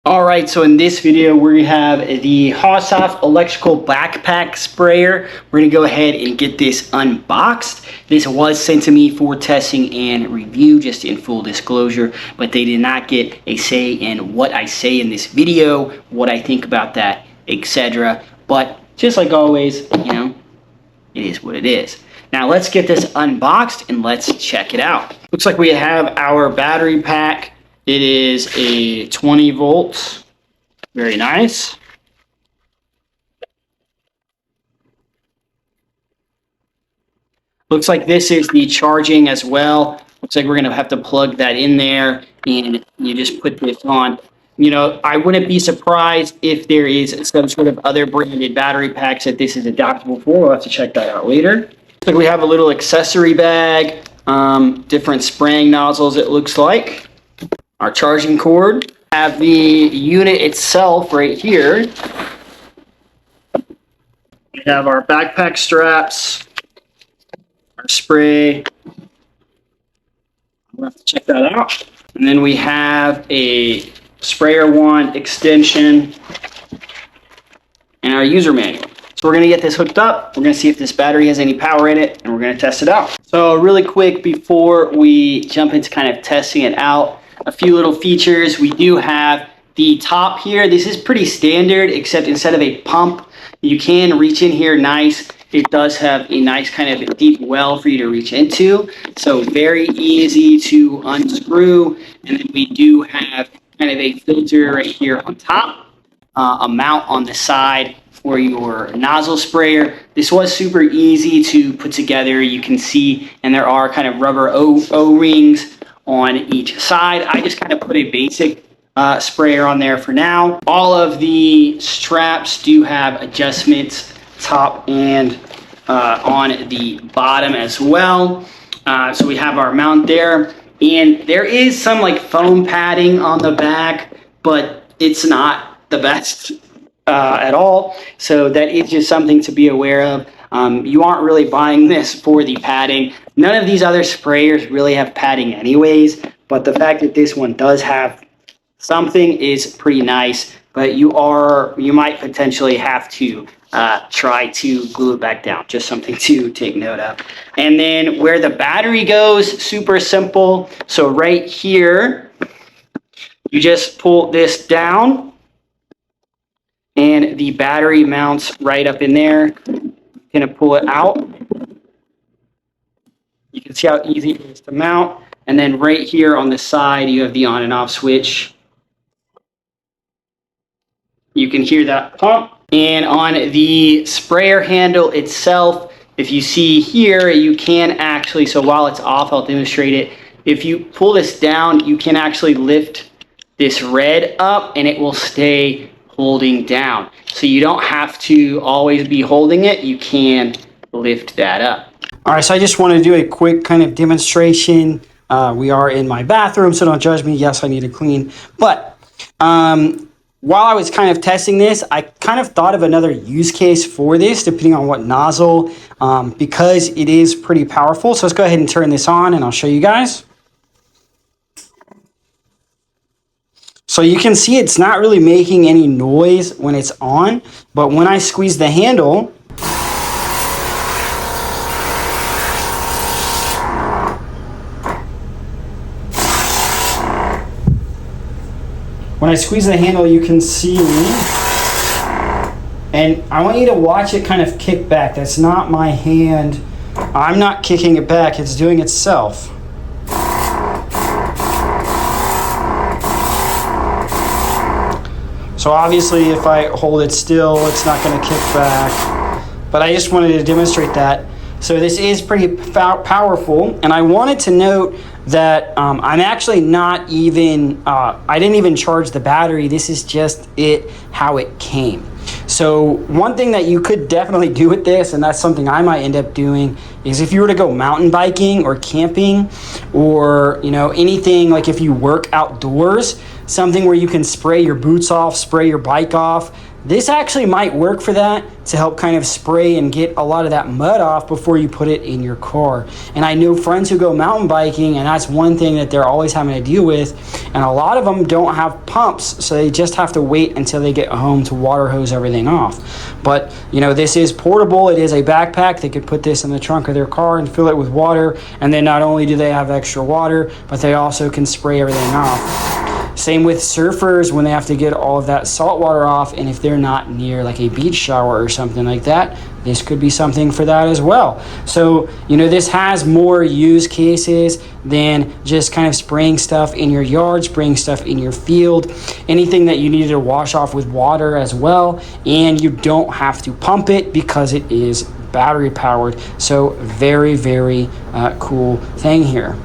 All right, so in this video, we have the HAUSHOF electrical backpack sprayer. We're gonna go ahead and get this unboxed. This was sent to me for testing and review, just in full disclosure, but they did not get a say in what I say in this video, what I think about that, etc. But just like always, you know, it is what it is. Now let's get this unboxed and let's check it out. Looks like we have our battery pack. It is a 20 volts, very nice. Looks like this is the charging as well. Looks like we're gonna have to plug that in there and you just put this on. You know, I wouldn't be surprised if there is some sort of other branded battery packs that this is adaptable for. We'll have to check that out later. Looks like we have a little accessory bag, different spraying nozzles it looks like. Our charging cord, have the unit itself right here. We have our backpack straps, our spray. We'll have to check that out. And then we have a sprayer wand extension and our user manual. So we're gonna get this hooked up. We're gonna see if this battery has any power in it and we're gonna test it out. So really quick before we jump into kind of testing it out, a few little features. We do have the top here. This is pretty standard, except instead of a pump, you can reach in here nice. It does have a nice kind of deep well for you to reach into. So very easy to unscrew. And then we do have kind of a filter right here on top, a mount on the side for your nozzle sprayer. This was super easy to put together. You can see, and there are kind of rubber O-rings on each side. I just kind of put a basic sprayer on there for now. All of the straps do have adjustments, top and on the bottom as well. So we have our mount there, and there is some like foam padding on the back, but it's not the best at all. So that is just something to be aware of. You aren't really buying this for the padding. None of these other sprayers really have padding anyways, but the fact that this one does have something is pretty nice, but you might potentially have to try to glue it back down. Just something to take note of. And then where the battery goes, super simple. So right here, you just pull this down and the battery mounts right up in there. Gonna pull it out. You can see how easy it is to mount. And then right here on the side, you have the on and off switch. You can hear that pump. And on the sprayer handle itself, if you see here, you can actually, so while it's off, I'll demonstrate it. If you pull this down, you can actually lift this red up and it will stay holding down. So you don't have to always be holding it. You can lift that up. All right, so I just want to do a quick kind of demonstration. We are in my bathroom, so don't judge me. Yes, I need to clean. But while I was kind of testing this, I kind of thought of another use case for this, depending on what nozzle, because it is pretty powerful. So let's go ahead and turn this on and I'll show you guys. So you can see it's not really making any noise when it's on, but when I squeeze the handle, you can see me, and I want you to watch it kind of kick back. That's not my hand. I'm not kicking it back. It's doing itself. So obviously if I hold it still, it's not going to kick back, but I just wanted to demonstrate that. So this is pretty powerful, and I wanted to note that I'm actually not even, I didn't even charge the battery. This is just how it came. So one thing that you could definitely do with this, and that's something I might end up doing, is if you were to go mountain biking or camping or, you know, anything, like if you work outdoors, something where you can spray your boots off, spray your bike off. This actually might work for that, to help kind of spray and get a lot of that mud off before you put it in your car. And I know friends who go mountain biking, and that's one thing that they're always having to deal with. And a lot of them don't have pumps, so they just have to wait until they get home to water hose everything off. But, you know, this is portable. It is a backpack. They could put this in the trunk of their car and fill it with water. And then not only do they have extra water, but they also can spray everything off. Same with surfers when they have to get all of that salt water off, and if they're not near like a beach shower or something like that, this could be something for that as well. So, you know, this has more use cases than just kind of spraying stuff in your yard, spraying stuff in your field, anything that you need to wash off with water as well. And you don't have to pump it because it is battery powered. So very, very cool thing here.